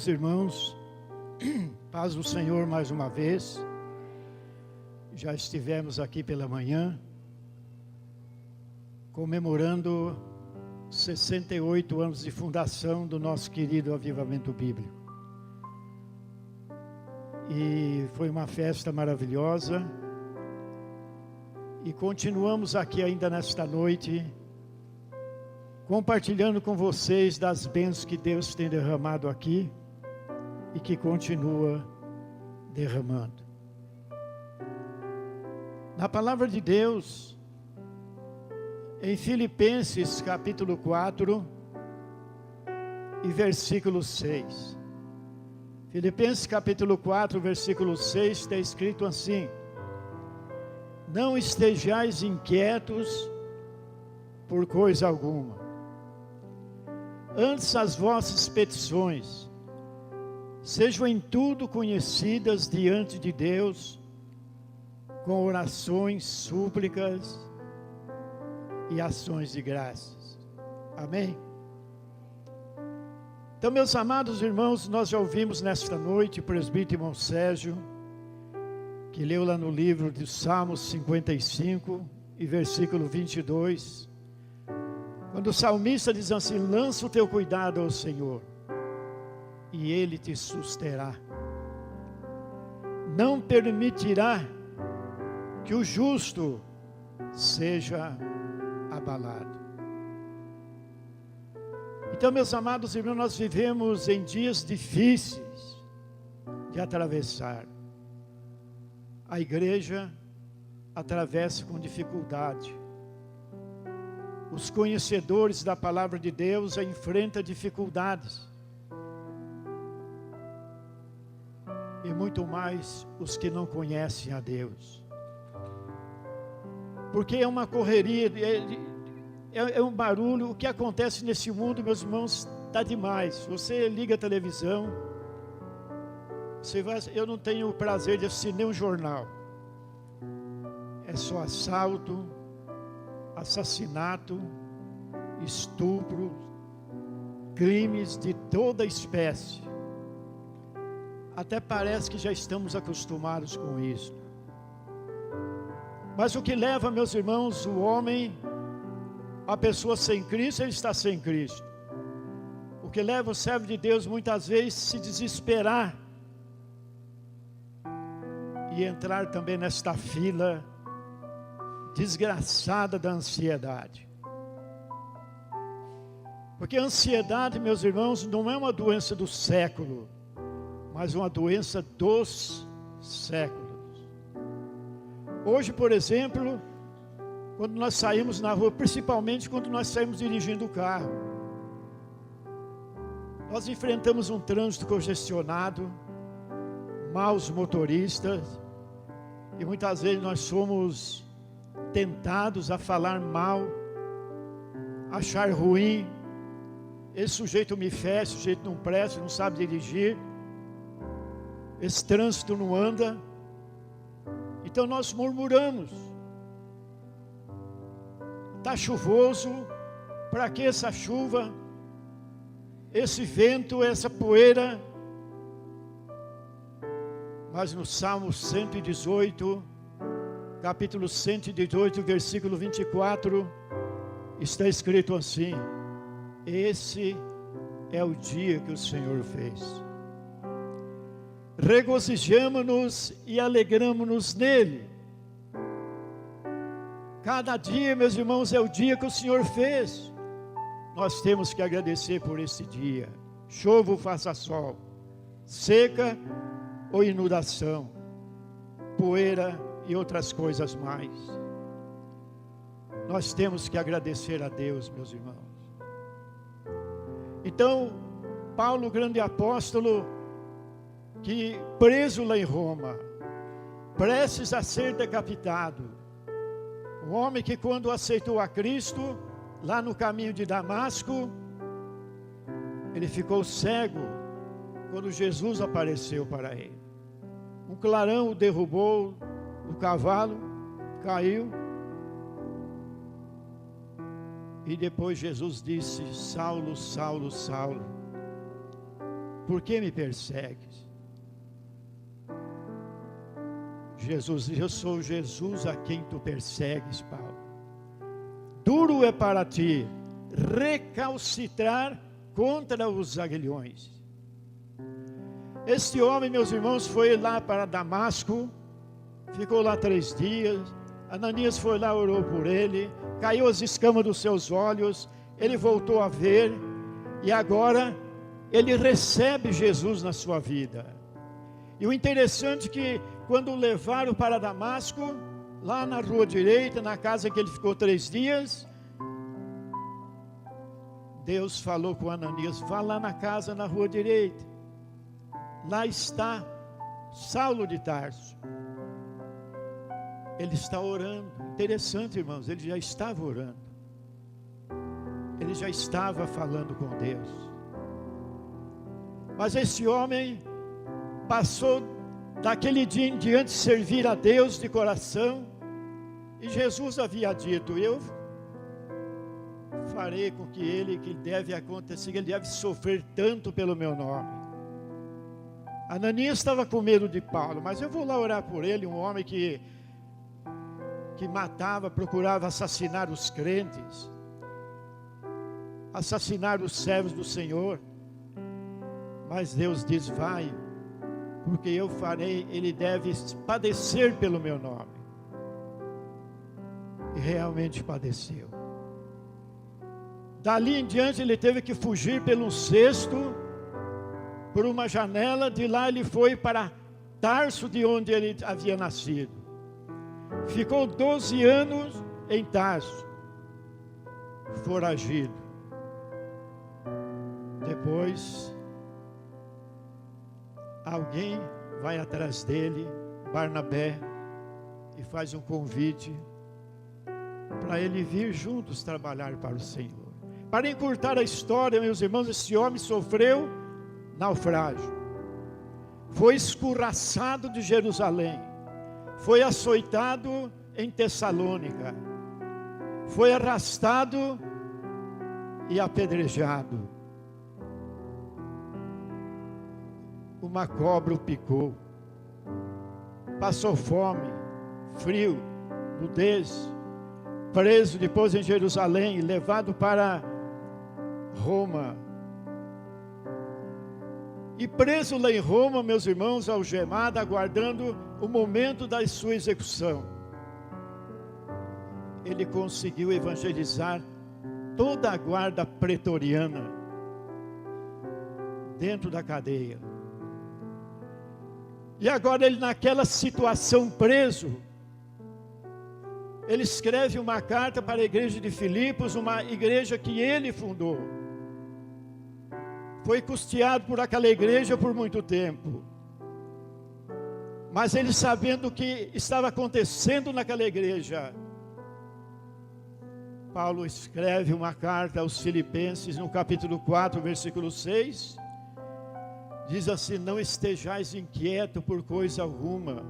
Queridos irmãos, paz do Senhor mais uma vez. Já estivemos aqui pela manhã, comemorando 68 anos de fundação do nosso querido Avivamento Bíblico. E foi uma festa maravilhosa. E continuamos aqui ainda nesta noite, compartilhando com vocês das bênçãos que Deus tem derramado aqui e que continua derramando. Na palavra de Deus, em Filipenses capítulo 4 e versículo 6. Filipenses capítulo 4, versículo 6, está escrito assim: não estejais inquietos por coisa alguma. Antes as vossas petições sejam em tudo conhecidas diante de Deus, com orações, súplicas e ações de graças. Amém? Então, meus amados irmãos, nós já ouvimos nesta noite o presbítero irmão Sérgio, que leu lá no livro de Salmos 55 e versículo 22, quando o salmista diz assim: lança o teu cuidado ao Senhor, e Ele te susterá. Não permitirá que o justo seja abalado. Então, meus amados irmãos, nós vivemos em dias difíceis de atravessar. A igreja atravessa com dificuldade. Os conhecedores da palavra de Deus enfrentam dificuldades. E muito mais os que não conhecem a Deus. Porque é uma correria, é um barulho. O que acontece nesse mundo, meus irmãos, está demais. Você liga a televisão, eu não tenho o prazer de assistir nenhum jornal. É só assalto, assassinato, estupro, crimes de toda espécie. Até parece que já estamos acostumados com isso. Mas o que leva, meus irmãos, o homem, a pessoa sem Cristo, ele está sem Cristo. O que leva o servo de Deus muitas vezes a se desesperar e entrar também nesta fila desgraçada da ansiedade. Porque a ansiedade, meus irmãos, não é uma doença do século, mas uma doença dos séculos. Hoje, por exemplo, quando nós saímos na rua, principalmente quando nós saímos dirigindo o carro, nós enfrentamos um trânsito congestionado, maus motoristas, e muitas vezes nós somos tentados a falar mal, achar ruim. Esse sujeito me fez, esse sujeito não presta, não sabe dirigir, esse trânsito não anda. Então nós murmuramos. Está chuvoso, para que essa chuva, esse vento, essa poeira? Mas no Salmo 118, capítulo 118, versículo 24, está escrito assim: esse é o dia que o Senhor fez. Regozijamo-nos e alegramo-nos nele. Cada dia, meus irmãos, é o dia que o Senhor fez. Nós temos que agradecer por esse dia. Chova ou faça sol, seca ou inundação, poeira e outras coisas mais. Nós temos que agradecer a Deus, meus irmãos. Então, Paulo, grande apóstolo, que preso lá em Roma, prestes a ser decapitado, um homem que quando aceitou a Cristo, lá no caminho de Damasco, ele ficou cego, quando Jesus apareceu para ele. Um clarão o derrubou do cavalo, caiu, e depois Jesus disse: Saulo, Saulo, Saulo, por que me persegues? Jesus, eu sou Jesus a quem tu persegues, Paulo. Duro é para ti recalcitrar contra os aguilhões. Este homem, meus irmãos, foi lá para Damasco, ficou lá 3 dias. Ananias foi lá, orou por ele, caiu as escamas dos seus olhos, ele voltou a ver, e agora ele recebe Jesus na sua vida. E o interessante é que quando o levaram para Damasco, lá na rua direita, na casa que ele ficou 3 dias, Deus falou com Ananias: vá lá na casa, na rua direita, lá está Saulo de Tarso, ele está orando. Interessante, irmãos, ele já estava orando, ele já estava falando com Deus. Mas esse homem passou daquele dia em diante servir a Deus de coração, e Jesus havia dito: eu farei com que ele, que deve acontecer, ele deve sofrer tanto pelo meu nome. Ananias estava com medo de Paulo, mas eu vou lá orar por ele, um homem que matava, procurava assassinar os crentes, assassinar os servos do Senhor. Mas Deus diz: vai, porque eu farei, ele deve padecer pelo meu nome. E realmente padeceu. Dali em diante ele teve que fugir pelo cesto, por uma janela. De lá ele foi para Tarso, de onde ele havia nascido. Ficou 12 anos em Tarso, foragido. Depois, alguém vai atrás dele, Barnabé, e faz um convite para ele vir juntos trabalhar para o Senhor. Para encurtar a história, meus irmãos, esse homem sofreu naufrágio, foi escorraçado de Jerusalém, foi açoitado em Tessalônica, foi arrastado e apedrejado. Uma cobra o picou, passou fome, frio, nudez, preso depois em Jerusalém, levado para Roma. E preso lá em Roma, meus irmãos, algemado, aguardando o momento da sua execução, ele conseguiu evangelizar toda a guarda pretoriana dentro da cadeia. E agora ele, naquela situação preso, ele escreve uma carta para a igreja de Filipos, uma igreja que ele fundou. Foi custeado por aquela igreja por muito tempo. Mas ele, sabendo o que estava acontecendo naquela igreja, Paulo escreve uma carta aos Filipenses, no capítulo 4, versículo 6. Diz assim: não estejais inquietos por coisa alguma,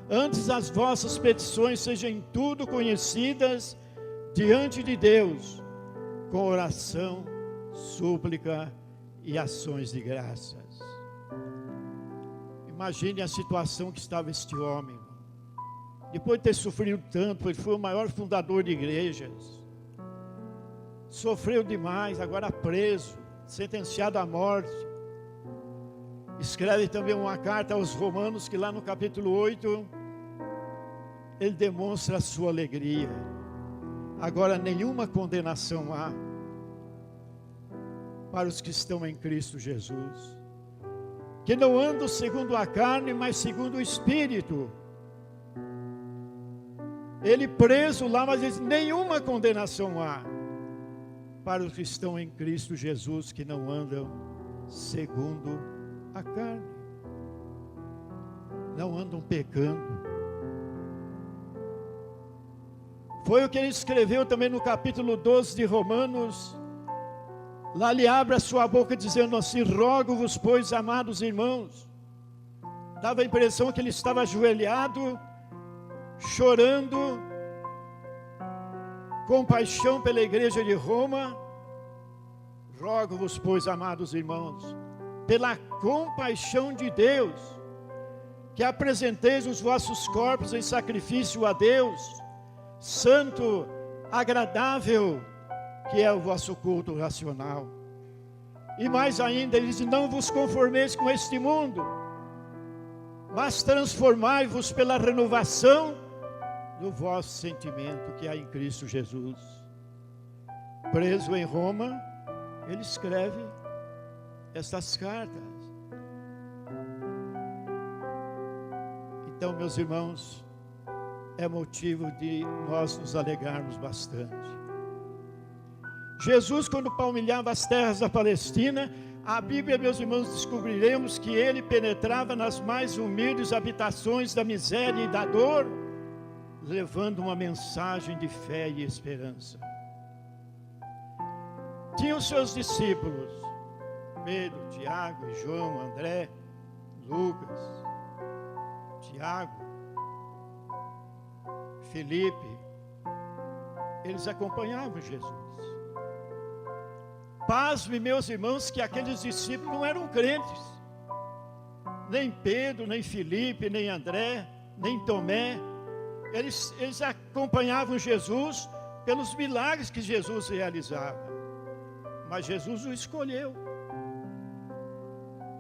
antes as vossas petições sejam em tudo conhecidas diante de Deus, com oração, súplica e ações de graças. Imagine a situação que estava este homem. Depois de ter sofrido tanto, ele foi o maior fundador de igrejas, sofreu demais, agora preso, sentenciado à morte. Escreve também uma carta aos Romanos, que lá no capítulo 8, ele demonstra a sua alegria. Agora nenhuma condenação há para os que estão em Cristo Jesus, que não andam segundo a carne, mas segundo o Espírito. Ele preso lá, mas diz: nenhuma condenação há para os que estão em Cristo Jesus, que não andam segundo a carne, não andam pecando. Foi o que ele escreveu também no capítulo 12 de Romanos. Lá ele abre a sua boca dizendo assim: rogo-vos, pois, amados irmãos. Dava a impressão que ele estava ajoelhado, chorando, com paixão pela igreja de Roma. Rogo-vos, pois, amados irmãos, pela compaixão de Deus, que apresenteis os vossos corpos em sacrifício a Deus, santo, agradável, que é o vosso culto racional. E mais ainda, ele diz: não vos conformeis com este mundo, mas transformai-vos pela renovação do vosso sentimento, que há em Cristo Jesus. Preso em Roma, ele escreve estas cartas. Então, meus irmãos, é motivo de nós nos alegrarmos bastante. Jesus, quando palmilhava as terras da Palestina, a Bíblia, meus irmãos, descobriremos que ele penetrava nas mais humildes habitações da miséria e da dor, levando uma mensagem de fé e esperança. Tinha os seus discípulos, Pedro, Tiago, João, André, Lucas, Tiago, Felipe. Eles acompanhavam Jesus. Pasme, meus irmãos, que aqueles discípulos não eram crentes. Nem Pedro, nem Felipe, nem André, nem Tomé. Eles acompanhavam Jesus pelos milagres que Jesus realizava. Mas Jesus o escolheu.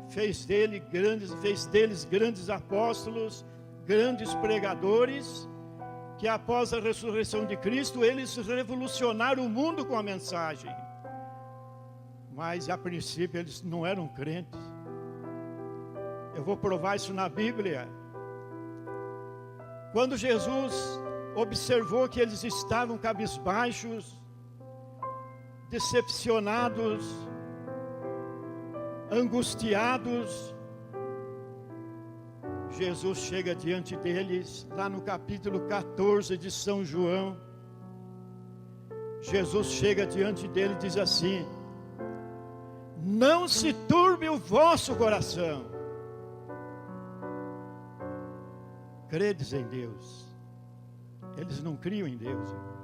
Fez deles grandes apóstolos, grandes pregadores, que após a ressurreição de Cristo, eles revolucionaram o mundo com a mensagem. Mas a princípio eles não eram crentes. Eu vou provar isso na Bíblia. Quando Jesus observou que eles estavam cabisbaixos, decepcionados, angustiados, Jesus chega diante deles, lá no capítulo 14 de São João. Jesus chega diante dele e diz assim: não se turbe o vosso coração. Credes em Deus. Eles não criam em Deus, irmãos.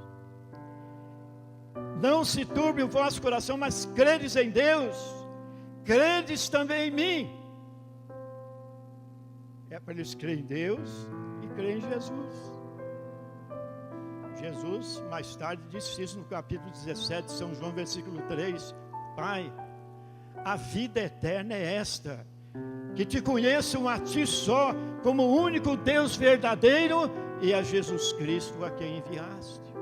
Não se turbe o vosso coração, mas credes em Deus, credes também em mim. É para eles crerem em Deus e crerem em Jesus. Jesus, mais tarde, disse isso no capítulo 17 de São João, versículo 3. Pai, a vida eterna é esta, que te conheçam a ti só, como o único Deus verdadeiro, e a Jesus Cristo a quem enviaste.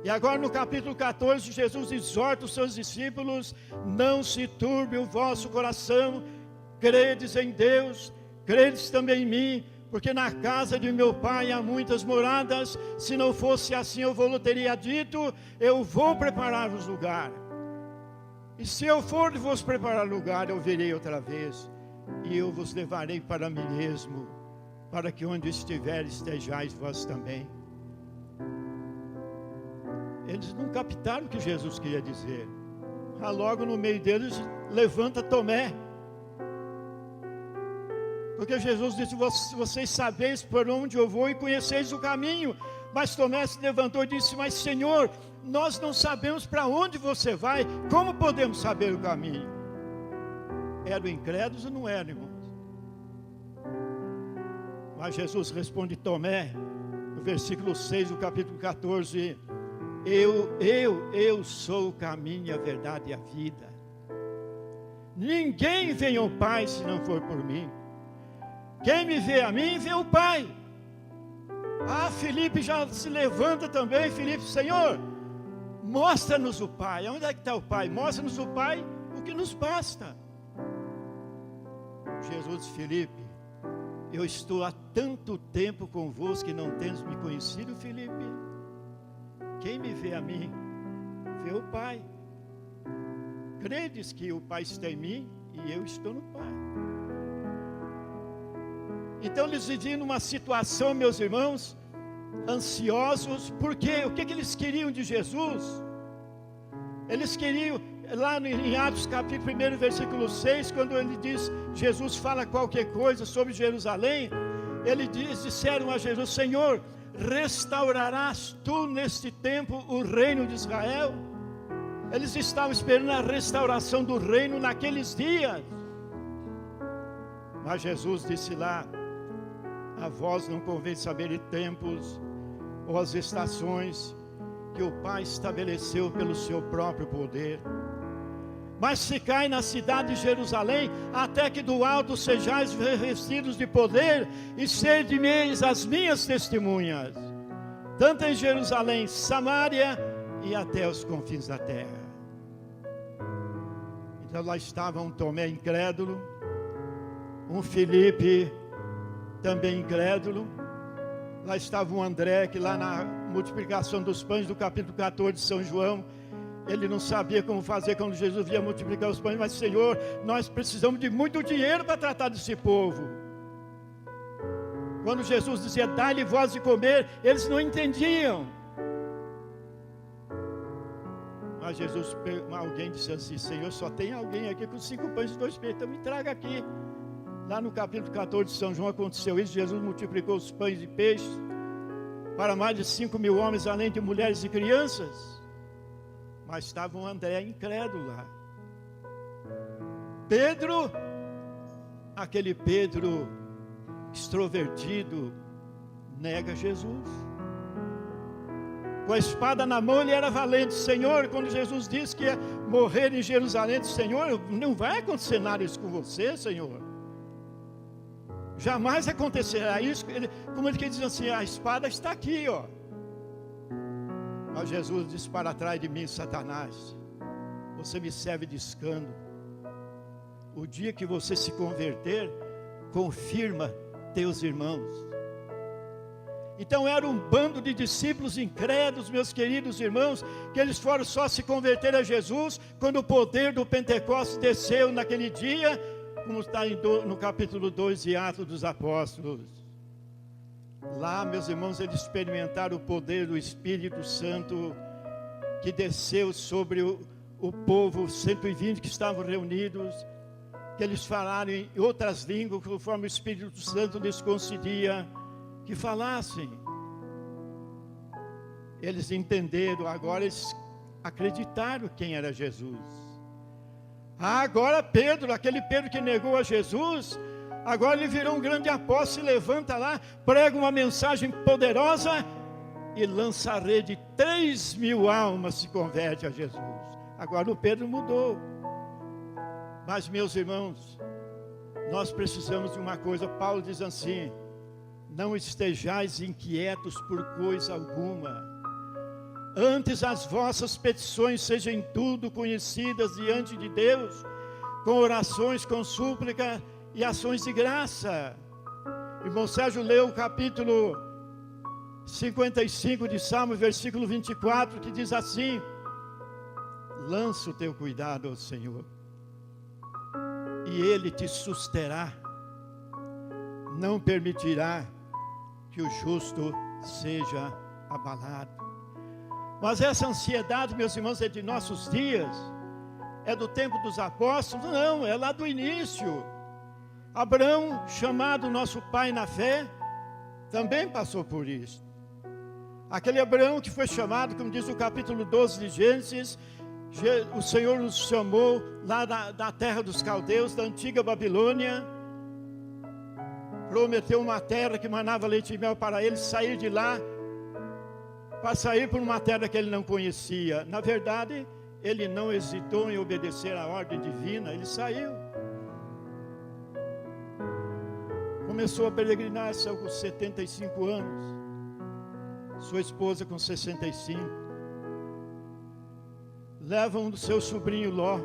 E agora no capítulo 14, Jesus exorta os seus discípulos: não se turbe o vosso coração, credes em Deus, credes também em mim, porque na casa de meu pai há muitas moradas. Se não fosse assim, eu vos teria dito: eu vou preparar-vos lugar. E se eu for vos preparar lugar, eu virei outra vez, e eu vos levarei para mim mesmo, para que onde estiver estejais vós também. Eles não captaram o que Jesus queria dizer. Logo no meio deles levanta Tomé, porque Jesus disse: vocês sabeis por onde eu vou e conheceis o caminho. Mas Tomé se levantou e disse: mas Senhor, nós não sabemos para onde você vai, como podemos saber o caminho? Eram incrédulos ou não eram, irmãos? Mas Jesus responde Tomé, no versículo 6 do capítulo 14: eu sou o caminho, a verdade e a vida. Ninguém vem ao Pai se não for por mim. Quem me vê a mim, vê o Pai. Felipe já se levanta também. Felipe: Senhor, mostra-nos o Pai. Onde é que está o Pai? Mostra-nos o Pai, o que nos basta. Jesus disse: Felipe, eu estou há tanto tempo convosco que não tens me conhecido, Felipe. Quem me vê a mim, vê o Pai. Credes que o Pai está em mim e eu estou no Pai. Então eles viviam numa situação, meus irmãos, ansiosos. Por quê? O que eles queriam de Jesus? Eles queriam, lá em Atos capítulo 1, versículo 6, quando ele diz, Jesus fala qualquer coisa sobre Jerusalém, disseram a Jesus: Senhor, restaurarás tu neste tempo o reino de Israel? Eles estavam esperando a restauração do reino naqueles dias. Mas Jesus disse lá: a vós não convém saber de tempos ou as estações que o Pai estabeleceu pelo seu próprio poder. Mas ficai na cidade de Jerusalém, até que do alto sejais revestidos de poder, e sede-meis as minhas testemunhas, tanto em Jerusalém, Samaria e até os confins da terra. Então lá estava um Tomé incrédulo, um Filipe também incrédulo, lá estava um André, que lá na multiplicação dos pães do capítulo 14 de São João, ele não sabia como fazer quando Jesus via multiplicar os pães, mas Senhor, nós precisamos de muito dinheiro para tratar desse povo. Quando Jesus dizia, dai-lhe voz de comer, eles não entendiam. Mas Jesus, alguém disse assim, Senhor, só tem alguém aqui com 5 pães e 2 peixes, então me traga aqui. Lá no capítulo 14 de São João aconteceu isso, Jesus multiplicou os pães e peixes para mais de 5.000 homens, além de mulheres e crianças. Mas estava um André incrédulo lá. Pedro, aquele Pedro extrovertido, nega Jesus. Com a espada na mão ele era valente. Senhor, quando Jesus disse que ia morrer em Jerusalém, disse, Senhor, não vai acontecer nada isso com você, Senhor. Jamais acontecerá isso. Como ele quer dizer assim, a espada está aqui, ó. Mas Jesus disse, para trás de mim, Satanás, você me serve de escândalo. O dia que você se converter, confirma teus irmãos. Então era um bando de discípulos incrédulos, meus queridos irmãos, que eles foram só se converter a Jesus quando o poder do Pentecostes desceu naquele dia, como está no capítulo 2 de Atos dos Apóstolos. Lá, meus irmãos, eles experimentaram o poder do Espírito Santo que desceu sobre o povo, 120 que estavam reunidos, que eles falaram em outras línguas, conforme o Espírito Santo lhes concedia que falassem. Eles entenderam, agora eles acreditaram quem era Jesus. Agora Pedro, aquele Pedro que negou a Jesus, agora ele virou um grande apóstolo, se levanta lá, prega uma mensagem poderosa e lança a rede, 3.000 almas se convertem a Jesus. Agora o Pedro mudou. Mas meus irmãos, nós precisamos de uma coisa. Paulo diz assim, não estejais inquietos por coisa alguma, antes as vossas petições sejam tudo conhecidas diante de Deus, com orações, com súplica e ações de graça. Irmão Sérgio leu o capítulo 55 de Salmo, versículo 24, que diz assim, lança o teu cuidado ao Senhor, e Ele te susterá, não permitirá que o justo seja abalado. Mas essa ansiedade, meus irmãos, é de nossos dias? É do tempo dos apóstolos? Não, é lá do início. Abraão, chamado nosso pai na fé, também passou por isso. Aquele Abraão que foi chamado, como diz o capítulo 12 de Gênesis, o Senhor nos chamou lá da terra dos caldeus, da antiga Babilônia, prometeu uma terra que manava leite e mel para ele, sair de lá, para sair por uma terra que ele não conhecia. Na verdade, ele não hesitou em obedecer à ordem divina, ele saiu. Começou a peregrinar com 75 anos, sua esposa com 65. Leva um do seu sobrinho Ló,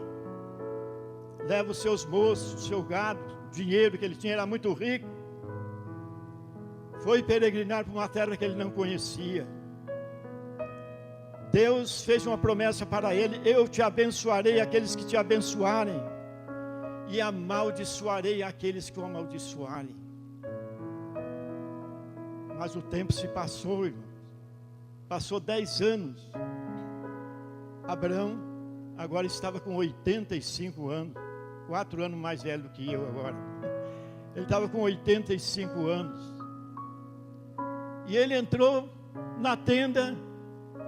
leva os seus moços, o seu gado, dinheiro que ele tinha, era muito rico. Foi peregrinar para uma terra que ele não conhecia. Deus fez uma promessa para ele, eu te abençoarei aqueles que te abençoarem, e amaldiçoarei aqueles que o amaldiçoarem. Mas o tempo se passou, irmãos. Passou 10 anos. Abraão agora estava com 85 anos, 4 anos mais velho do que eu agora. Ele estava com 85 anos. E ele entrou na tenda,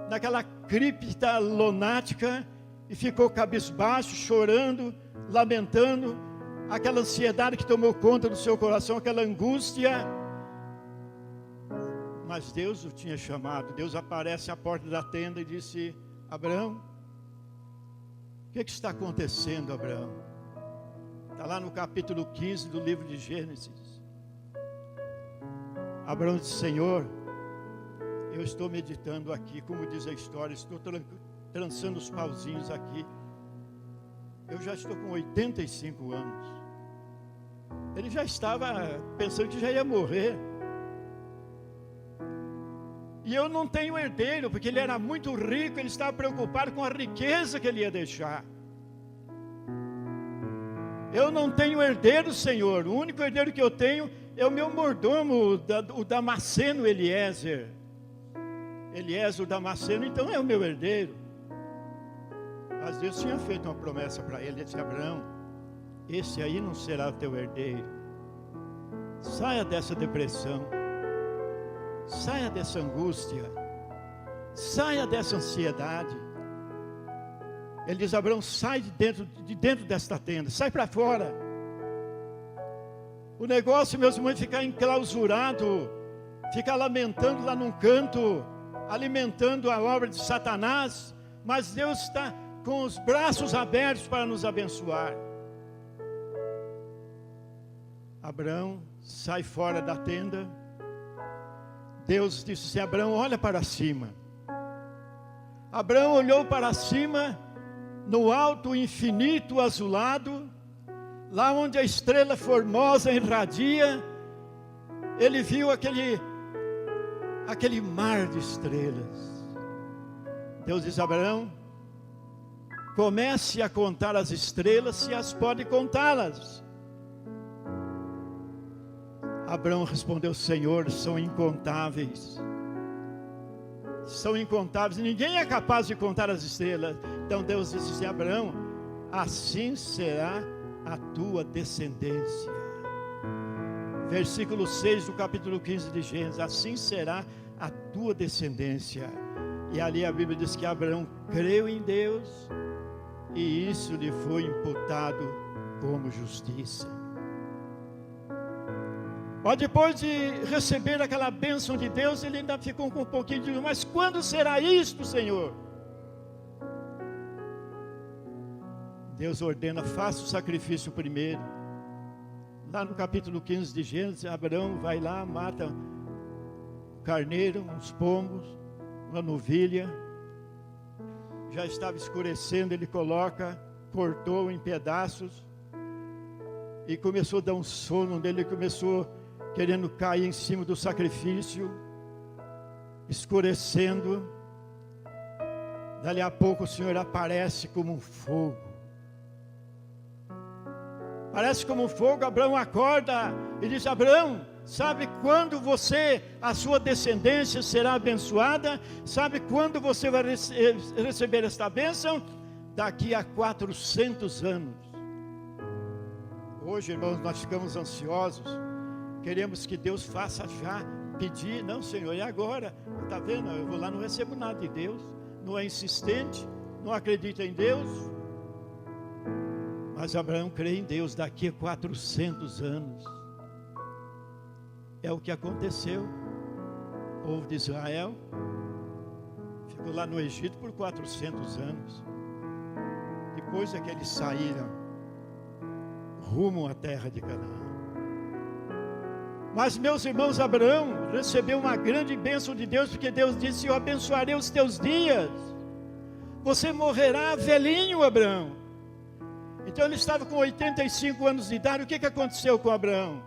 naquela cripta lunática, e ficou cabisbaixo, chorando, lamentando, aquela ansiedade que tomou conta do seu coração, aquela angústia. Mas Deus o tinha chamado. Deus aparece à porta da tenda e disse: Abraão, o que está acontecendo, Abraão? Está lá no capítulo 15 do livro de Gênesis. Abraão disse: Senhor, eu estou meditando aqui, como diz a história, estou trançando os pauzinhos aqui. Eu já estou com 85 anos. Ele já estava pensando que já ia morrer. E eu não tenho herdeiro, porque ele era muito rico, ele estava preocupado com a riqueza que ele ia deixar. Eu não tenho herdeiro, Senhor. O único herdeiro que eu tenho é o meu mordomo, o Damasceno Eliezer. Eliezer, o Damasceno, então é o meu herdeiro. Mas Deus tinha feito uma promessa para ele. Ele disse: Abraão, esse aí não será o teu herdeiro. Saia dessa depressão. Saia dessa angústia. Saia dessa ansiedade. Ele diz: Abraão, sai de dentro desta tenda. Sai para fora. O negócio, meus irmãos, é ficar enclausurado, ficar lamentando lá num canto, alimentando a obra de Satanás. Mas Deus está com os braços abertos para nos abençoar. Abraão sai fora da tenda. Deus disse assim: Abraão, olha para cima. Abraão olhou para cima, no alto infinito azulado, lá onde a estrela formosa irradia. Ele viu aquele mar de estrelas. Deus diz: Abraão, comece a contar as estrelas, se as pode contá-las. Abraão respondeu: Senhor, são incontáveis. São incontáveis, ninguém é capaz de contar as estrelas. Então Deus disse assim: Abraão, assim será a tua descendência. Versículo 6 do capítulo 15 de Gênesis: assim será a tua descendência. E ali a Bíblia diz que Abraão creu em Deus, e isso lhe foi imputado como justiça. Mas depois de receber aquela bênção de Deus, ele ainda ficou com um pouquinho de: mas quando será isto, Senhor? Deus ordena: faça o sacrifício primeiro. Lá no capítulo 15 de Gênesis, Abraão vai lá, mata um carneiro, uns pombos, uma novilha. Já estava escurecendo, ele cortou em pedaços, e começou a dar um sono nele. Ele começou querendo cair em cima do sacrifício, escurecendo. Dali a pouco o Senhor aparece como um fogo. Parece como um fogo. Abraão acorda e diz: Abraão, sabe quando a sua descendência será abençoada? Sabe quando você vai receber esta bênção? Daqui a 400 anos. Hoje, irmãos, nós ficamos ansiosos. Queremos que Deus faça já, pedir. Não, Senhor, e agora? Está vendo? Eu vou lá, não recebo nada de Deus. Não é insistente, não acredita em Deus. Mas Abraão crê em Deus. Daqui a 400 anos. É o que aconteceu. O povo de Israel ficou lá no Egito por 400 anos. Depois é que eles saíram rumo à terra de Canaã. Mas, meus irmãos, Abraão recebeu uma grande bênção de Deus, porque Deus disse: eu abençoarei os teus dias. Você morrerá velhinho, Abraão. Então ele estava com 85 anos de idade. O que aconteceu com Abraão?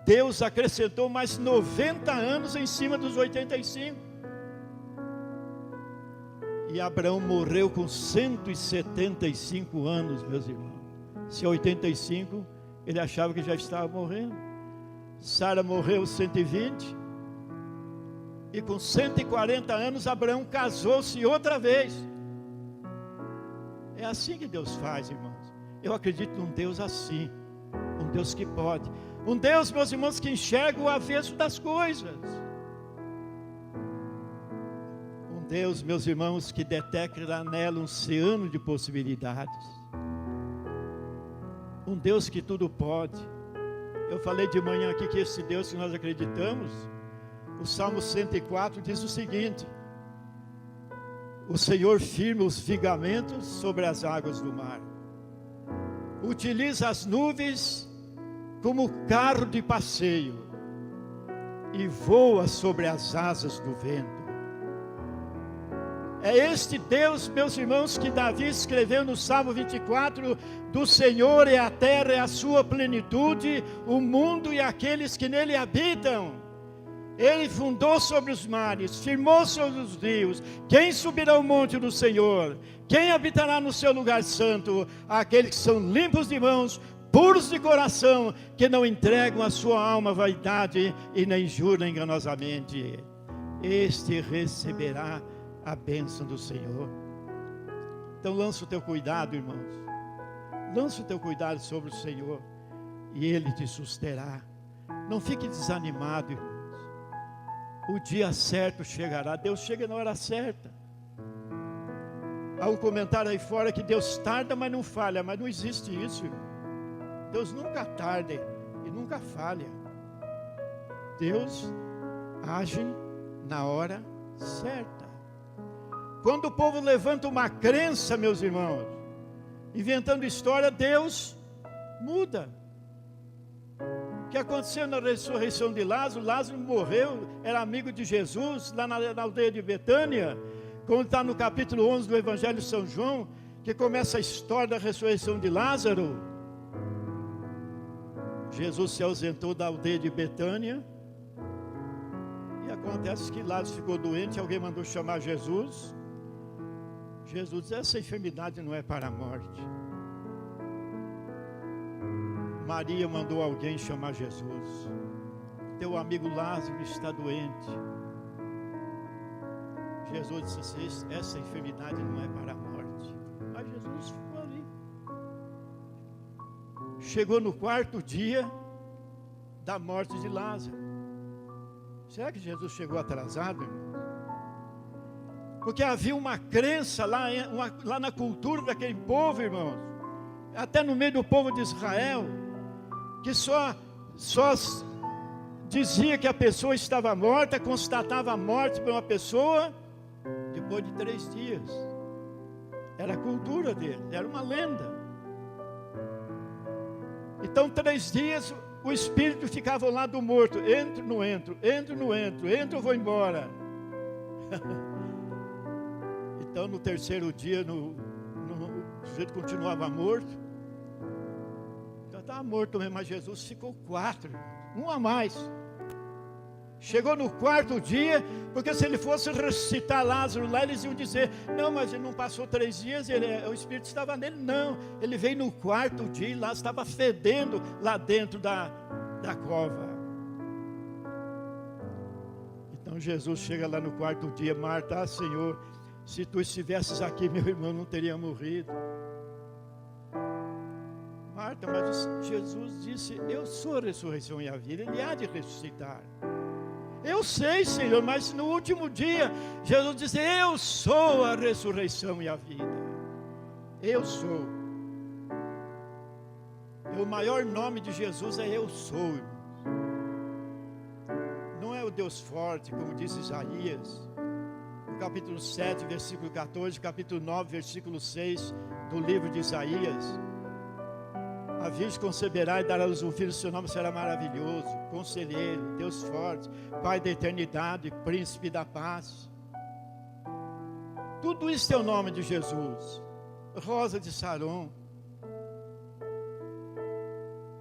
Deus acrescentou mais 90 anos em cima dos 85. E Abraão morreu com 175 anos, meus irmãos. Se 85, ele achava que já estava morrendo. Sara morreu 120. E com 140 anos, Abraão casou-se outra vez. É assim que Deus faz, irmãos. Eu acredito num Deus assim. Um Deus que pode. Um Deus, meus irmãos, que enxerga o avesso das coisas. Um Deus, meus irmãos, que detecta nela um oceano de possibilidades. Um Deus que tudo pode. Eu falei de manhã aqui que esse Deus que nós acreditamos, o Salmo 104 diz o seguinte: o Senhor firma os vigamentos sobre as águas do mar. Utiliza as nuvens como carro de passeio e voa sobre as asas do vento. É este Deus, meus irmãos, que Davi escreveu no Salmo 24, do Senhor é a terra e a sua plenitude, o mundo e aqueles que nele habitam. Ele fundou sobre os mares, firmou sobre os rios. Quem subirá ao monte do Senhor? Quem habitará no seu lugar santo? Aqueles que são limpos de mãos, puros de coração, que não entregam a sua alma à vaidade e nem juram enganosamente. Este receberá a bênção do Senhor. Então lança o teu cuidado, irmãos. Lança o teu cuidado sobre o Senhor e Ele te susterá. Não fique desanimado, irmãos. O dia certo chegará. Deus chega na hora certa. Há um comentário aí fora que Deus tarda, mas não falha. Mas não existe isso, irmão. Deus nunca tarda e nunca falha. Deus age na hora certa. Quando o povo levanta uma crença, meus irmãos, inventando história, Deus muda. O que aconteceu na ressurreição de Lázaro? Lázaro morreu, era amigo de Jesus, lá na aldeia de Betânia. Quando está no capítulo 11 do Evangelho de São João, que começa a história da ressurreição de Lázaro. Jesus se ausentou da aldeia de Betânia. E acontece que Lázaro ficou doente, alguém mandou chamar Jesus. Jesus disse: essa enfermidade não é para a morte. Maria mandou alguém chamar Jesus. Teu amigo Lázaro está doente. Jesus disse assim: essa enfermidade não é para a morte. Mas Jesus ficou ali. Chegou no quarto dia da morte de Lázaro. Será que Jesus chegou atrasado, irmão? Porque havia uma crença lá na cultura daquele povo, irmãos, até no meio do povo de Israel, que só dizia que a pessoa estava morta, constatava a morte para uma pessoa depois de 3 dias. Era a cultura deles, era uma lenda. Então 3 dias o espírito ficava ao lado do morto: entro, não entro, entro, não entro, entro, eu vou embora. Então no 3º dia o sujeito continuava morto. Então estava morto mesmo, mas Jesus ficou 4, um a mais. Chegou no 4º dia, porque se ele fosse ressuscitar Lázaro lá, eles iam dizer: não, mas ele não passou 3 dias, o Espírito estava nele. Não, ele veio no 4º dia e lá estava fedendo lá dentro da cova. Então Jesus chega lá no 4º dia: Marta, Senhor, se tu estivesses aqui, meu irmão não teria morrido. Marta, mas Jesus disse: eu sou a ressurreição e a vida, Ele há de ressuscitar. Eu sei, Senhor, mas no último dia, Jesus disse: eu sou a ressurreição e a vida. Eu sou. E o maior nome de Jesus é eu sou. Não é o Deus forte, como diz Isaías, no capítulo 7, versículo 14, capítulo 9, versículo 6 do livro de Isaías. A virgem conceberá e dará a luz um filho, seu nome será maravilhoso, conselheiro, Deus forte, Pai da eternidade, príncipe da paz. Tudo isso é o nome de Jesus. Rosa de Saron.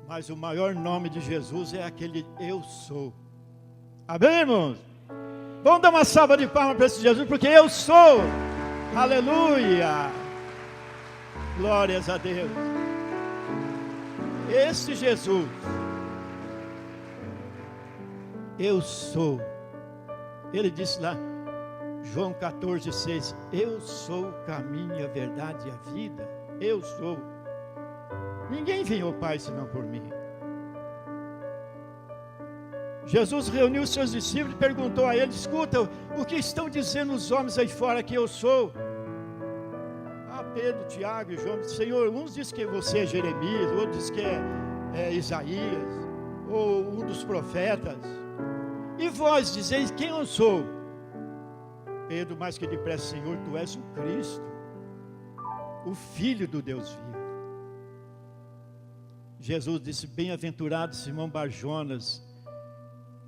Mas o maior nome de Jesus é aquele eu sou. Amém, irmãos? Vamos dar uma salva de palmas para esse Jesus, porque eu sou. Aleluia. Glórias a Deus. Esse Jesus, eu sou. Ele disse lá, João 14,6, eu sou o caminho, a verdade e a vida. Eu sou. Ninguém vem ao Pai senão por mim. Jesus reuniu os seus discípulos e perguntou a eles: escuta, o que estão dizendo os homens aí fora que eu sou? Pedro, Tiago e João: Senhor, uns dizem que você é Jeremias, outros dizem que é Isaías, ou um dos profetas. E vós dizeis quem eu sou? Pedro mais que depressa: Senhor, tu és o Cristo, o Filho do Deus vivo. Jesus disse: bem-aventurado Simão Barjonas,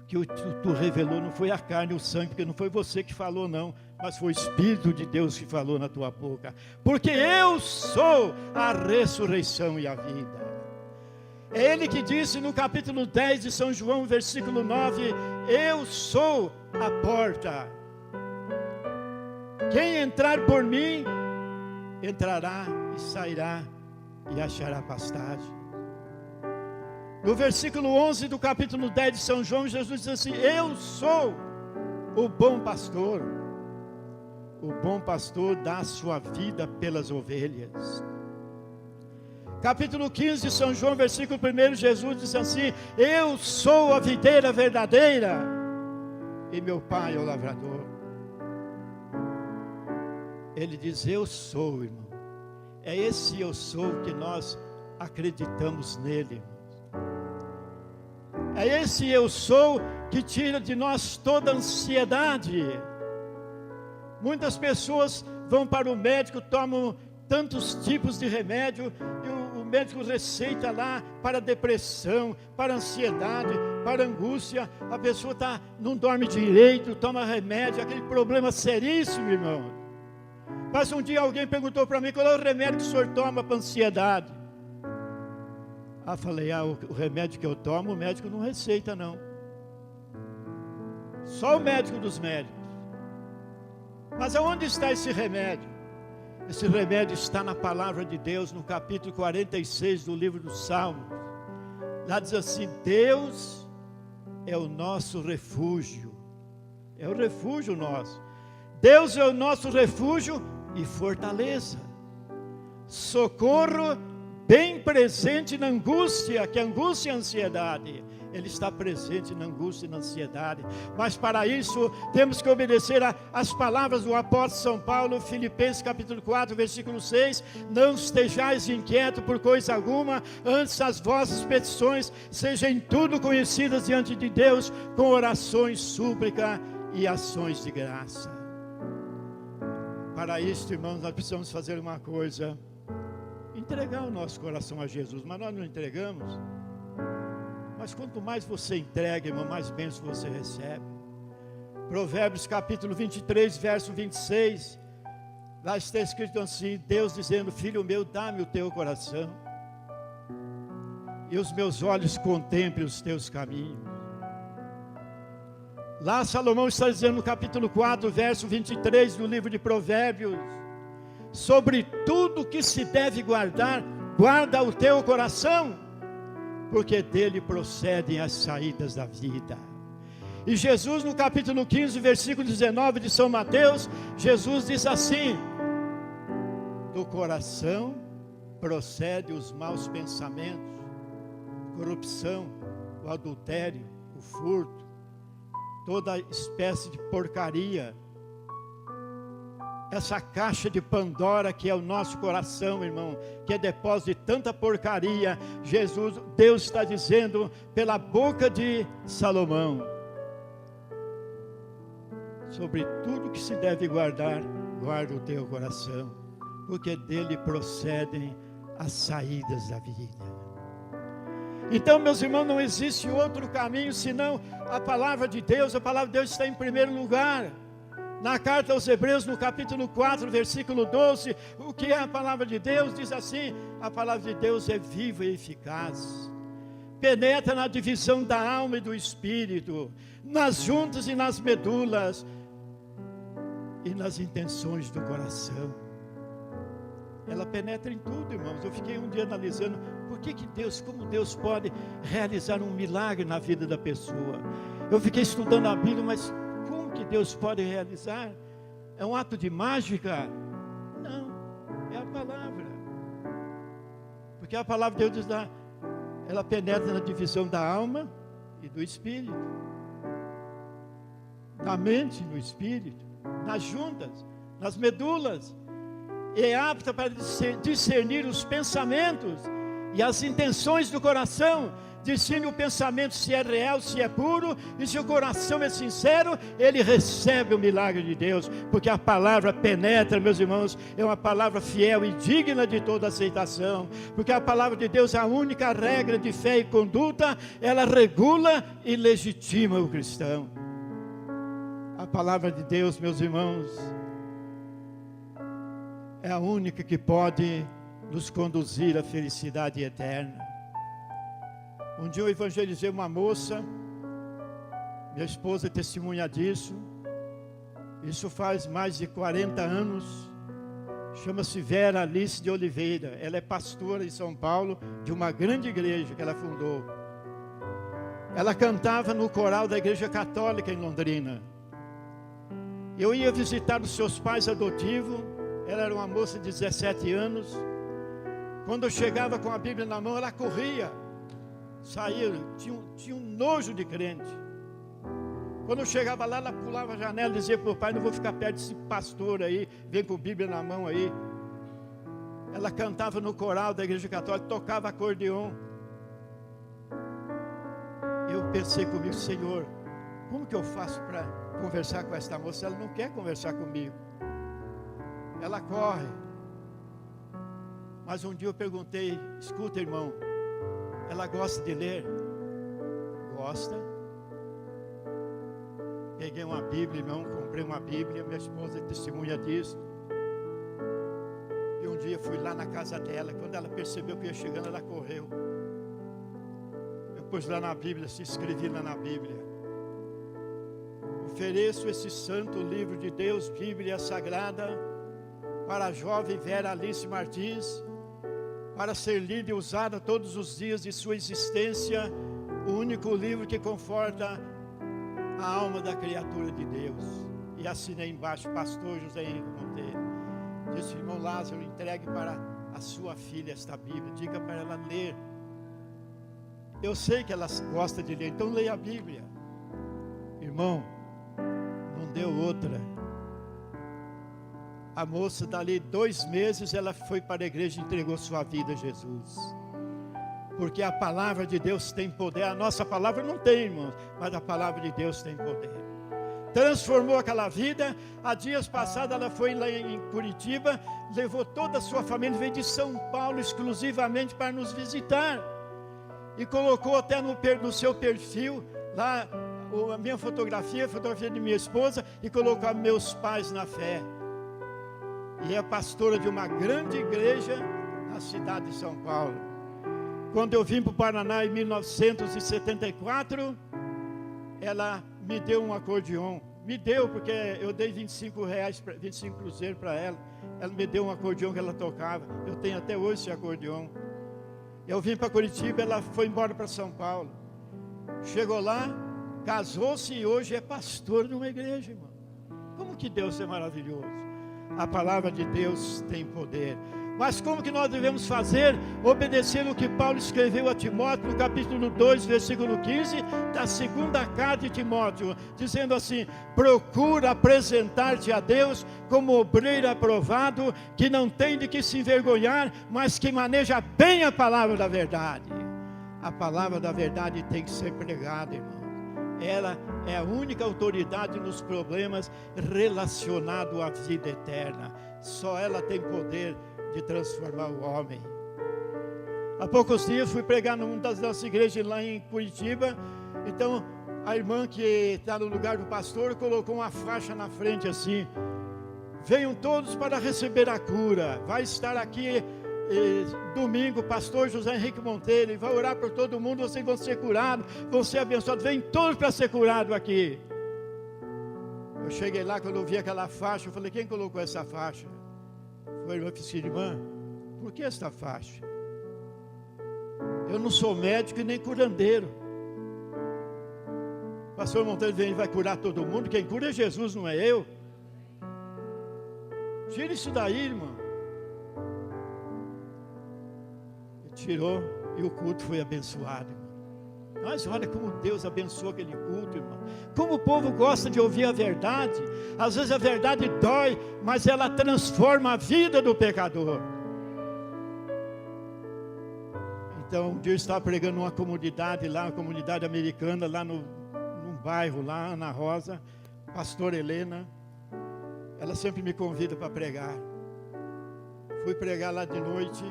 que tu revelou não foi a carne e o sangue, porque não foi você que falou não, mas foi o Espírito de Deus que falou na tua boca, porque eu sou a ressurreição e a vida. É Ele que disse no capítulo 10 de São João, versículo 9: eu sou a porta, quem entrar por mim, entrará e sairá e achará pastagem. No versículo 11 do capítulo 10 de São João, Jesus diz assim: eu sou o bom pastor. O bom pastor dá a sua vida pelas ovelhas. Capítulo 15 de São João, versículo 1, Jesus diz assim: eu sou a videira verdadeira e meu Pai é o lavrador. Ele diz: eu sou, irmão. É esse eu sou que nós acreditamos nele, irmão. É esse eu sou que tira de nós toda ansiedade. Muitas pessoas vão para o médico, tomam tantos tipos de remédio, e o médico receita lá para depressão, para ansiedade, para angústia. A pessoa não dorme direito, toma remédio, aquele problema seríssimo, irmão. Mas um dia alguém perguntou para mim: qual é o remédio que o senhor toma para ansiedade? Falei: o remédio que eu tomo, o médico não receita não. Só o médico dos médicos. Mas aonde está esse remédio? Esse remédio está na palavra de Deus, no capítulo 46 do livro dos Salmos. Lá diz assim: Deus é o nosso refúgio. É o refúgio nosso. Deus é o nosso refúgio e fortaleza. Socorro bem presente na angústia, que angústia e ansiedade. Ele está presente na angústia e na ansiedade. Mas para isso temos que obedecer às palavras do apóstolo São Paulo, Filipenses capítulo 4, versículo 6. Não estejais inquietos por coisa alguma, antes as vossas petições sejam em tudo conhecidas diante de Deus, com orações, súplica e ações de graça. Para isso, irmãos, nós precisamos fazer uma coisa: entregar o nosso coração a Jesus. Mas nós não entregamos. Mas quanto mais você entrega, irmão, mais bênção você recebe. Provérbios capítulo 23, verso 26. Lá está escrito assim: Deus dizendo: filho meu, dá-me o teu coração, e os meus olhos contemplem os teus caminhos. Lá Salomão está dizendo no capítulo 4, verso 23 do livro de Provérbios: sobre tudo que se deve guardar, guarda o teu coração, porque dele procedem as saídas da vida. E Jesus no capítulo 15, versículo 19 de São Mateus, Jesus diz assim: do coração procedem os maus pensamentos, corrupção, o adultério, o furto, toda espécie de porcaria. Essa caixa de Pandora que é o nosso coração, irmão, que é depósito de tanta porcaria. Deus está dizendo pela boca de Salomão: sobre tudo que se deve guardar, guarda o teu coração, porque dele procedem as saídas da vida. Então, meus irmãos, não existe outro caminho senão a palavra de Deus. A palavra de Deus está em primeiro lugar. Na carta aos Hebreus, no capítulo 4, versículo 12, o que é a palavra de Deus? Diz assim: a palavra de Deus é viva e eficaz, penetra na divisão da alma e do espírito, nas juntas e nas medulas, e nas intenções do coração. Ela penetra em tudo, irmãos. Eu fiquei um dia analisando como Deus pode realizar um milagre na vida da pessoa. Eu fiquei estudando a Bíblia, mas como que Deus pode realizar? É um ato de mágica? Não, é a palavra. Porque a palavra de Deus diz lá, ela penetra na divisão da alma e do espírito. na mente, no espírito, nas juntas, nas medulas, e é apta para discernir os pensamentos e as intenções do coração. Discerne o pensamento se é real, se é puro, e se o coração é sincero, ele recebe o milagre de Deus, porque a palavra penetra, meus irmãos, é uma palavra fiel e digna de toda aceitação, porque a palavra de Deus é a única regra de fé e conduta, ela regula e legitima o cristão. A palavra de Deus, meus irmãos, é a única que pode nos conduzir à felicidade eterna. Um dia eu evangelizei uma moça, minha esposa é testemunha disso, isso faz mais de 40 anos, chama-se Vera Alice de Oliveira, ela é pastora em São Paulo, de uma grande igreja que ela fundou. Ela cantava no coral da igreja católica em Londrina. Eu ia visitar os seus pais adotivos, ela era uma moça de 17 anos, quando eu chegava com a Bíblia na mão, ela corria, saía, tinha um nojo de crente. Quando eu chegava lá, ela pulava a janela e dizia para o pai: não vou ficar perto desse pastor aí, vem com a Bíblia na mão aí. Ela cantava no coral da igreja católica, tocava acordeon. Eu pensei comigo: Senhor, como que eu faço para conversar com esta moça? Ela não quer conversar comigo, ela corre. Mas um dia eu perguntei: escuta, irmão, ela gosta de ler? Gosta. Peguei uma Bíblia, irmão, comprei uma Bíblia, minha esposa é testemunha disso. E um dia fui lá na casa dela, quando ela percebeu que eu ia chegando, ela correu. Eu pus lá na Bíblia, se escrevi lá na Bíblia: ofereço esse santo livro de Deus, Bíblia Sagrada, para a jovem Vera Alice Martins, para ser lida e usada todos os dias de sua existência, o único livro que conforta a alma da criatura de Deus. E assinei embaixo: pastor José Henrique Monteiro. Disse: irmão Lázaro, entregue para a sua filha esta Bíblia, diga para ela ler. Eu sei que ela gosta de ler, então leia a Bíblia. Irmão, não deu outra. A moça, dali 2 meses, ela foi para a igreja e entregou sua vida a Jesus. Porque a palavra de Deus tem poder. A nossa palavra não tem, irmãos, mas a palavra de Deus tem poder. Transformou aquela vida. Há dias passados ela foi lá em Curitiba, levou toda a sua família, veio de São Paulo exclusivamente para nos visitar. E colocou até no seu perfil lá a minha fotografia, a fotografia de minha esposa, e colocou meus pais na fé. E é pastora de uma grande igreja na cidade de São Paulo. Quando eu vim para o Paraná em 1974, ela me deu um acordeon. Me deu, porque eu dei 25 cruzeiros para ela. Ela me deu um acordeon que ela tocava. Eu tenho até hoje esse acordeon. Eu vim para Curitiba, ela foi embora para São Paulo. Chegou lá, casou-se e hoje é pastor de uma igreja, irmão. Como que Deus é maravilhoso. A palavra de Deus tem poder. Mas como que nós devemos fazer? Obedecer o que Paulo escreveu a Timóteo no capítulo 2, versículo 15 da segunda carta de Timóteo, dizendo assim: procura apresentar-te a Deus como obreiro aprovado, que não tem de que se envergonhar, mas que maneja bem a palavra da verdade. A palavra da verdade tem que ser pregada, irmão. Ela é a única autoridade nos problemas relacionados à vida eterna. Só ela tem poder de transformar o homem. Há poucos dias fui pregar numa das nossas igrejas lá em Curitiba. Então a irmã que está no lugar do pastor colocou uma faixa na frente assim: venham todos para receber a cura. Vai estar aqui domingo, pastor José Henrique Monteiro, e vai orar por todo mundo, vocês vão ser curados, vão ser abençoados. Vem todos para ser curado aqui. Eu cheguei lá, quando eu vi aquela faixa, eu falei: quem colocou essa faixa? Foi a irmã que disse: irmã, por que esta faixa? Eu não sou médico e nem curandeiro. O pastor Monteiro vem e vai curar todo mundo. Quem cura é Jesus, não é eu. Tira isso daí, irmão. Tirou e o culto foi abençoado, irmão. Mas olha como Deus abençoa aquele culto, irmão. Como o povo gosta de ouvir a verdade. Às vezes a verdade dói, mas ela transforma a vida do pecador. Então, um dia eu estava pregando numa comunidade lá, uma comunidade americana, lá num bairro, lá, Ana Rosa, pastora Helena. Ela sempre me convida para pregar. Fui pregar lá de noite.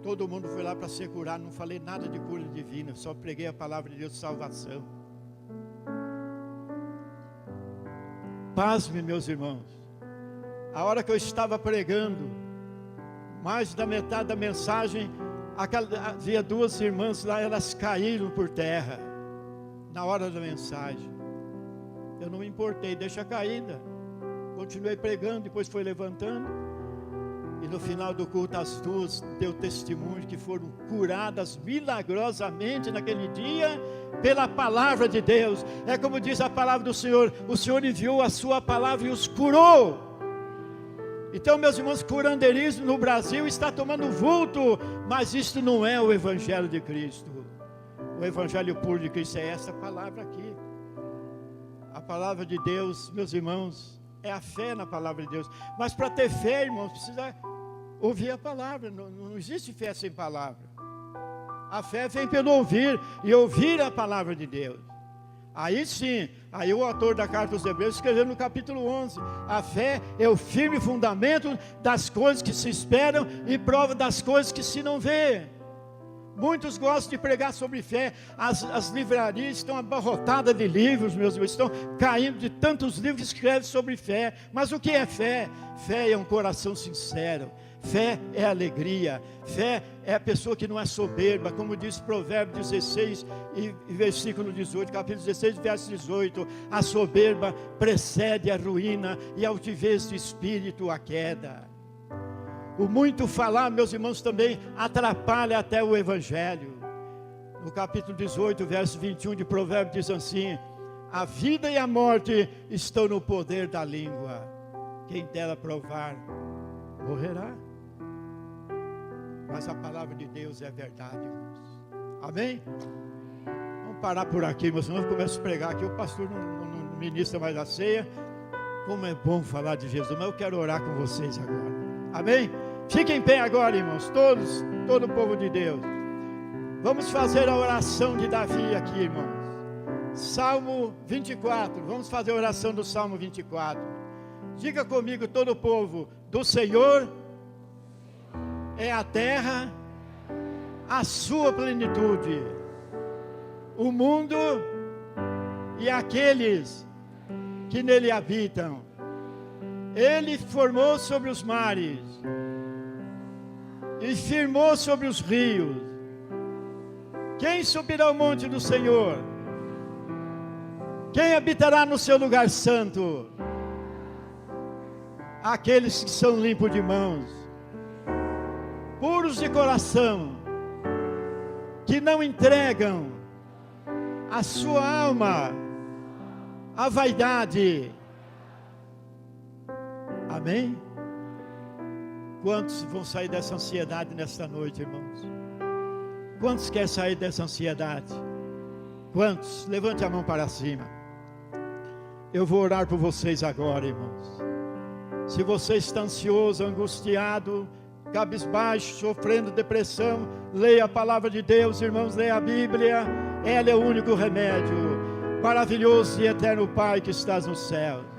Todo mundo foi lá para ser curado, não falei nada de cura divina, só preguei a palavra de Deus de salvação. Pasme, meus irmãos, a hora que eu estava pregando, mais da metade da mensagem, havia duas irmãs lá, elas caíram por terra, na hora da mensagem. Eu não me importei, deixa cair ainda. Continuei pregando, depois foi levantando. E no final do culto, as duas deu testemunho que foram curadas milagrosamente naquele dia, pela palavra de Deus. É como diz a palavra do Senhor: o Senhor enviou a sua palavra e os curou. Então, meus irmãos, curandeirismo no Brasil está tomando vulto, mas isto não é o Evangelho de Cristo. O Evangelho puro de Cristo é essa palavra aqui. A palavra de Deus, meus irmãos, é a fé na palavra de Deus. Mas para ter fé, irmãos, precisa ouvir a palavra. Não existe fé sem palavra. A fé vem pelo ouvir, e ouvir a palavra de Deus. Aí sim, aí o autor da carta aos Hebreus escreveu no capítulo 11: a fé é o firme fundamento das coisas que se esperam e prova das coisas que se não vê. Muitos gostam de pregar sobre fé. As livrarias estão abarrotadas de livros, meus irmãos, estão caindo de tantos livros que escrevem sobre fé. Mas o que é fé? Fé é um coração sincero. Fé é alegria. Fé é a pessoa que não é soberba, como diz Provérbios 16 e versículo 18, capítulo 16, verso 18. A soberba precede a ruína, e a altivez de espírito a queda. O muito falar, meus irmãos, também atrapalha até o Evangelho. No capítulo 18, verso 21 de Provérbios diz assim: a vida e a morte estão no poder da língua. Quem dela provar, morrerá. Mas a palavra de Deus é verdade, irmãos. Amém? Vamos parar por aqui, meus irmãos. Começo a pregar aqui. O pastor não ministra mais a ceia. Como é bom falar de Jesus. Mas eu quero orar com vocês agora. Amém? Fiquem em pé agora, irmãos. Todos, todo o povo de Deus. Vamos fazer a oração de Davi aqui, irmãos. Salmo 24. Vamos fazer a oração do Salmo 24. Diga comigo, todo o povo: do Senhor é a terra, a sua plenitude, o mundo e aqueles que nele habitam. Ele formou sobre os mares e firmou sobre os rios. Quem subirá ao monte do Senhor? Quem habitará no seu lugar santo? Aqueles que são limpos de mãos, puros de coração, que não entregam a sua alma à vaidade. Amém? Quantos vão sair dessa ansiedade nesta noite, irmãos? Quantos querem sair dessa ansiedade? Quantos? Levante a mão para cima. Eu vou orar por vocês agora, irmãos. Se você está ansioso, angustiado, cabisbaixo, sofrendo depressão, leia a palavra de Deus, irmãos, leia a Bíblia. Ela é o único remédio. Maravilhoso e eterno Pai que estás no céu.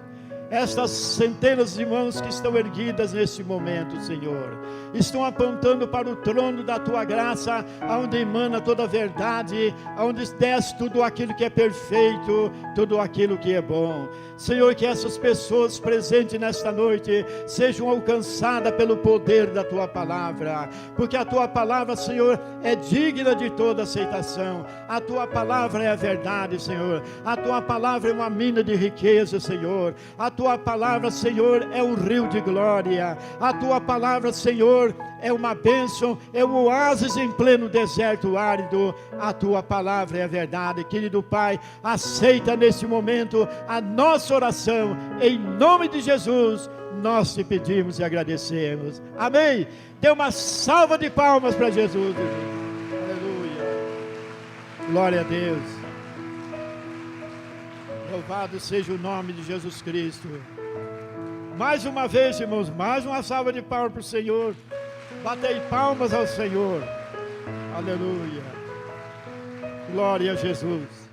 Estas centenas de mãos que estão erguidas neste momento, Senhor, estão apontando para o trono da Tua graça, aonde emana toda a verdade, aonde desce tudo aquilo que é perfeito, tudo aquilo que é bom. Senhor, que essas pessoas presentes nesta noite sejam alcançadas pelo poder da Tua palavra, porque a Tua palavra, Senhor, é digna de toda aceitação. A Tua palavra é a verdade, Senhor. A Tua palavra é uma mina de riqueza, Senhor. A Tua palavra, Senhor, é um rio de glória. A Tua palavra, Senhor, é uma bênção, é um oásis em pleno deserto árido. A Tua palavra é a verdade. Querido Pai, aceita nesse momento a nossa oração, em nome de Jesus, nós te pedimos e agradecemos. Amém? Dê uma salva de palmas para Jesus. Aleluia. Glória a Deus. Louvado seja o nome de Jesus Cristo. Mais uma vez, irmãos, mais uma salva de palmas para o Senhor. Batei palmas ao Senhor. Aleluia. Glória a Jesus.